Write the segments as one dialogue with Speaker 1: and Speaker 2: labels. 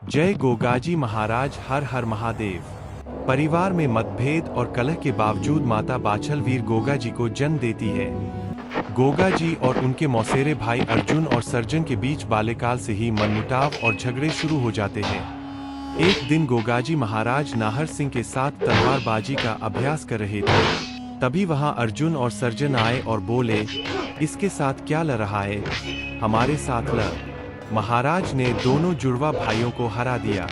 Speaker 1: जय गोगाजी महाराज, हर हर महादेव। परिवार में मतभेद और कलह के बावजूद माता बाछल वीर गोगा जी को जन्म देती है। गोगा जी और उनके मौसेरे भाई अर्जुन और सर्जन के बीच बाल्यकाल से ही मनमुटाव और झगड़े शुरू हो जाते हैं। एक दिन गोगाजी महाराज नाहर सिंह के साथ तलवारबाजी का अभ्यास कर रहे थे। तभी वहां अर्जुन और सर्जन आए और बोले, इसके साथ क्या लड़ रहा है, हमारे साथ लड़। महाराज ने दोनों जुड़वा भाइयों को हरा दिया।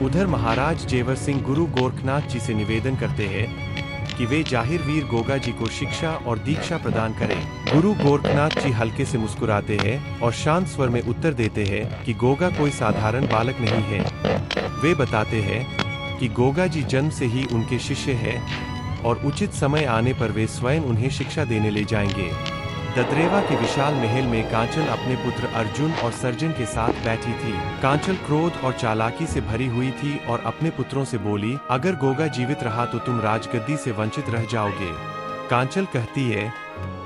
Speaker 1: उधर महाराज जेवर सिंह गुरु गोरखनाथ जी से निवेदन करते हैं कि वे जाहिर वीर गोगा जी को शिक्षा और दीक्षा प्रदान करें। गुरु गोरखनाथ जी हल्के से मुस्कुराते हैं और शांत स्वर में उत्तर देते हैं कि गोगा कोई साधारण बालक नहीं है। वे बताते हैं कि गोगा जी जन्म से ही उनके शिष्य हैं और उचित समय आने पर वे स्वयं उन्हें शिक्षा देने ले जाएंगे। ददरेवा के विशाल महल में कांचल अपने पुत्र अर्जुन और सर्जन के साथ बैठी थी। कांचल क्रोध और चालाकी से भरी हुई थी और अपने पुत्रों से बोली, अगर गोगा जीवित रहा तो तुम राजगद्दी से वंचित रह जाओगे। कांचल कहती है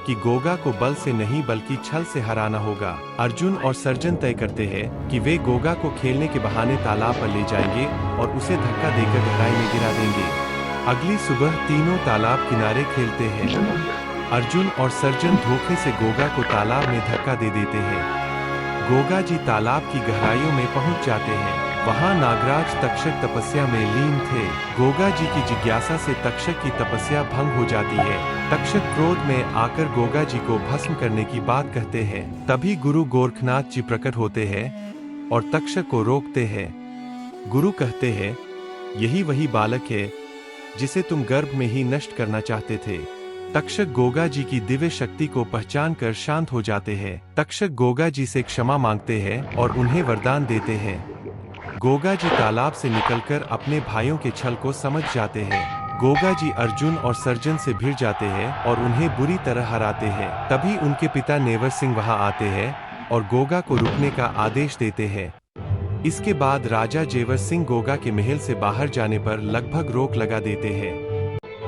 Speaker 1: कि गोगा को बल से नहीं बल्कि छल से हराना होगा। अर्जुन और सर्जन तय करते हैं कि वे गोगा को खेलने के बहाने तालाब पर ले जाएंगे और उसे धक्का देकर गहराई में गिरा देंगे। अगली सुबह तीनों तालाब किनारे खेलते हैं। अर्जुन और सर्जन धोखे से गोगा को तालाब में धक्का दे देते हैं। गोगा जी तालाब की गहराइयों में पहुंच जाते हैं। वहां नागराज तक्षक तपस्या में लीन थे। गोगा जी की जिज्ञासा से तक्षक की तपस्या भंग हो जाती है। तक्षक क्रोध में आकर गोगा जी को भस्म करने की बात कहते हैं। तभी गुरु गोरखनाथ जी प्रकट होते हैं और तक्षक को रोकते हैं। गुरु कहते हैं, यही वही बालक है जिसे तुम गर्भ में ही नष्ट करना चाहते थे। तक्षक गोगा जी की दिव्य शक्ति को पहचान कर शांत हो जाते हैं। तक्षक गोगा जी से क्षमा मांगते हैं और उन्हें वरदान देते हैं। गोगा जी तालाब से निकलकर अपने भाइयों के छल को समझ जाते हैं। गोगा जी अर्जुन और सर्जन से भिड़ जाते हैं और उन्हें बुरी तरह हराते हैं। तभी उनके पिता नेवर सिंह वहां आते हैं और गोगा को रुकने का आदेश देते हैं। इसके बाद राजा जेवर सिंह गोगा के महल से बाहर जाने पर लगभग रोक लगा देते हैं।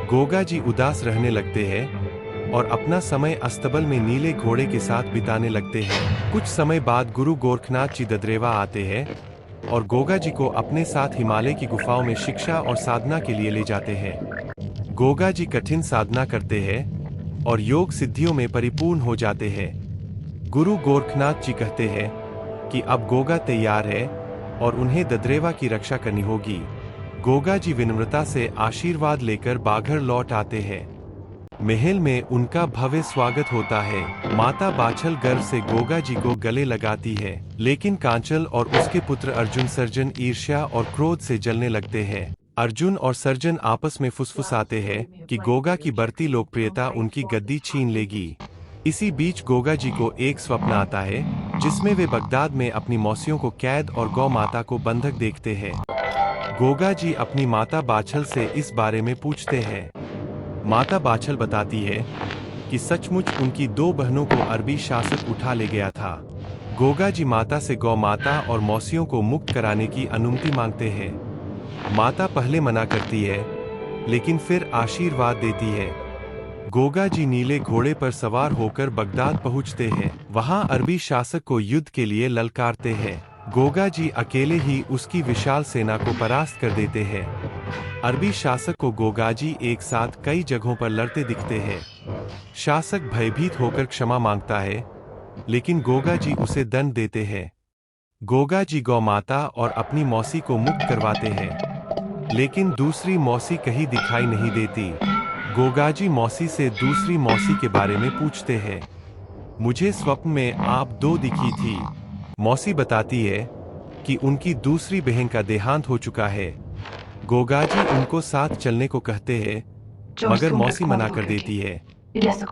Speaker 1: गोगा जी उदास रहने लगते हैं और अपना समय अस्तबल में नीले घोड़े के साथ बिताने लगते हैं। कुछ समय बाद गुरु गोरखनाथ जी ददरेवा आते हैं और गोगा जी को अपने साथ हिमालय की गुफाओं में शिक्षा और साधना के लिए ले जाते हैं। गोगा जी कठिन साधना करते हैं और योग सिद्धियों में परिपूर्ण हो जाते हैं। गुरु गोरखनाथ जी कहते हैं कि अब गोगा तैयार है और उन्हें ददरेवा की रक्षा करनी होगी। गोगा जी विनम्रता से आशीर्वाद लेकर बाघर लौट आते हैं। महल में उनका भव्य स्वागत होता है। माता बाछल गर्व से गोगा जी को गले लगाती है, लेकिन कांचल और उसके पुत्र अर्जुन सर्जन ईर्ष्या और क्रोध से जलने लगते हैं। अर्जुन और सर्जन आपस में फुसफुसाते हैं कि गोगा की बढ़ती लोकप्रियता उनकी गद्दी छीन लेगी। इसी बीच गोगा जी को एक स्वप्न आता है जिसमें वे बगदाद में अपनी मौसियों को कैद और गौ माता को बंधक देखते हैं। गोगा जी अपनी माता बाछल से इस बारे में पूछते हैं। माता बाछल बताती है कि सचमुच उनकी दो बहनों को अरबी शासक उठा ले गया था। गोगा जी माता से गौ माता और मौसियों को मुक्त कराने की अनुमति मांगते हैं। माता पहले मना करती है, लेकिन फिर आशीर्वाद देती है। गोगा जी नीले घोड़े पर सवार होकर बगदाद पहुंचते हैं। वहां अरबी शासक को युद्ध के लिए ललकारते हैं। गोगा जी अकेले ही उसकी विशाल सेना को परास्त कर देते हैं। अरबी शासक को गोगा जी एक साथ कई जगहों पर लड़ते दिखते हैं। शासक भयभीत होकर क्षमा मांगता है, लेकिन गोगा जी उसे दंड देते हैं। गोगा जी गौ माता और अपनी मौसी को मुक्त करवाते हैं, लेकिन दूसरी मौसी कहीं दिखाई नहीं देती। गोगा जी मौसी से दूसरी मौसी के बारे में पूछते हैं। मुझे स्वप्न में आप दो दिखी थी। मौसी बताती है कि उनकी दूसरी बहन का देहांत हो चुका है। गोगा जी उनको साथ चलने को कहते हैं, मगर मौसी मना कर देती है।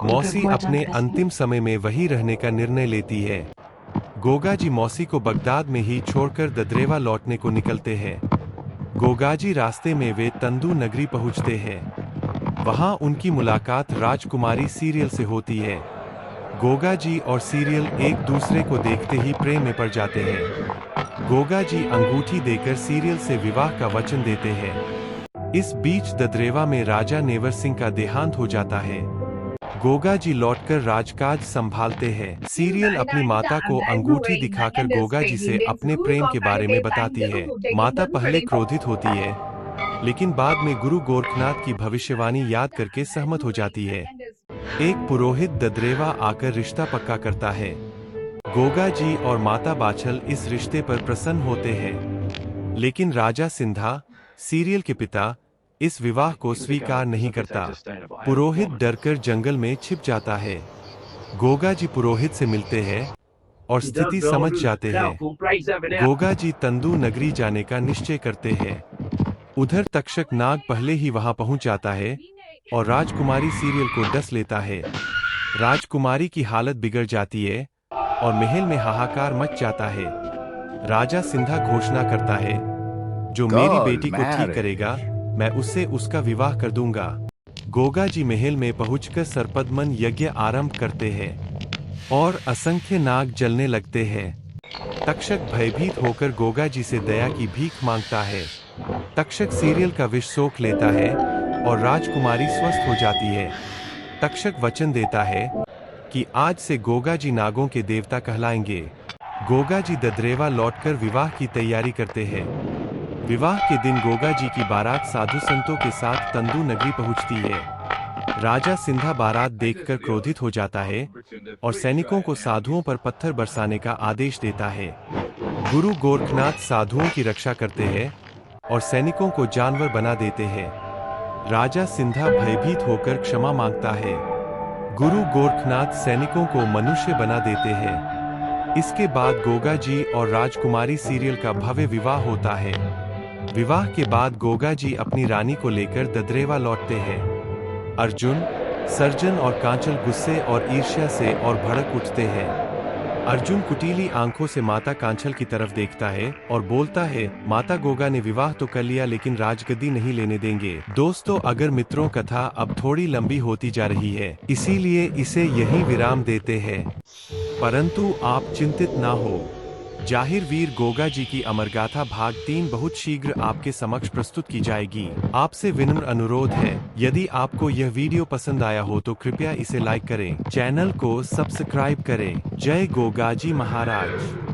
Speaker 1: मौसी अपने अंतिम समय में वही रहने का निर्णय लेती है। गोगा जी मौसी को बगदाद में ही छोड़कर ददरेवा लौटने को निकलते हैं। गोगा जी रास्ते में वे तंदू नगरी पहुंचते हैं। वहां उनकी मुलाकात राजकुमारी सीरियल से होती है। गोगा जी और सीरियल एक दूसरे को देखते ही प्रेम में पड़ जाते हैं। गोगा जी अंगूठी देकर सीरियल से विवाह का वचन देते हैं। इस बीच ददरेवा में राजा नेवर सिंह का देहांत हो जाता है। गोगा जी लौटकर राजकाज संभालते हैं। सीरियल अपनी माता को अंगूठी दिखाकर गोगा जी से अपने प्रेम के बारे में बताती है। माता पहले क्रोधित होती है, लेकिन बाद में गुरु गोरखनाथ की भविष्यवाणी याद करके सहमत हो जाती है। एक पुरोहित ददरेवा आकर रिश्ता पक्का करता है। गोगा जी और माता बाछल इस रिश्ते पर प्रसन्न होते हैं, लेकिन राजा सिंधा, सीरियल के पिता, इस विवाह को स्वीकार नहीं करता। पुरोहित डरकर जंगल में छिप जाता है। गोगा जी पुरोहित से मिलते हैं और स्थिति समझ जाते हैं। गोगा जी तंदू नगरी जाने का निश्चय करते हैं। उधर तक्षक नाग पहले ही वहां पहुंच जाता है और राजकुमारी सीरियल को डस लेता है। राजकुमारी की हालत बिगड़ जाती है और महल में हाहाकार मच जाता है। राजा सिंधा घोषणा करता है, जो मेरी बेटी को ठीक करेगा, मैं उससे उसका विवाह कर दूंगा। गोगा जी महल में पहुंचकर सर्पदमन यज्ञ आरंभ करते हैं और असंख्य नाग जलने लगते हैं। तक्षक भयभीत होकर गोगा जी से दया की भीख मांगता है। तक्षक सीरियल का विष सोख लेता है और राजकुमारी स्वस्थ हो जाती है। तक्षक वचन देता है कि आज से गोगा जी नागों के देवता कहलाएंगे। गोगा जी ददरेवा लौटकर विवाह की तैयारी करते हैं। विवाह के दिन गोगा जी की बारात साधु संतों के साथ तंदू नगरी पहुंचती है। राजा सिंधा बारात देखकर क्रोधित हो जाता है और सैनिकों को साधुओं पर पत्थर बरसाने का आदेश देता है। गुरु गोरखनाथ साधुओं की रक्षा करते हैं और सैनिकों को जानवर बना देते हैं। राजा सिंधा भयभीत होकर क्षमा मांगता है। गुरु गोरखनाथ सैनिकों को मनुष्य बना देते हैं। इसके बाद गोगा जी और राजकुमारी सीरियल का भव्य विवाह होता है। विवाह के बाद गोगा जी अपनी रानी को लेकर ददरेवा लौटते हैं। अर्जुन, सर्जन और कांचल गुस्से और ईर्ष्या से और भड़क उठते हैं। अर्जुन कुटीली आंखों से माता कांचल की तरफ देखता है और बोलता है, माता गोगा ने विवाह तो कर लिया लेकिन राजगद्दी नहीं लेने देंगे। दोस्तों, अगर मित्रों, कथा अब थोड़ी लंबी होती जा रही है, इसीलिए इसे यहीं विराम देते हैं। परंतु आप चिंतित ना हो, जाहिर वीर गोगा जी की अमरगाथा भाग 3 बहुत शीघ्र आपके समक्ष प्रस्तुत की जाएगी। आपसे विनम्र अनुरोध है, यदि आपको यह वीडियो पसंद आया हो तो कृपया इसे लाइक करें, चैनल को सब्सक्राइब करें। जय गोगा जी महाराज।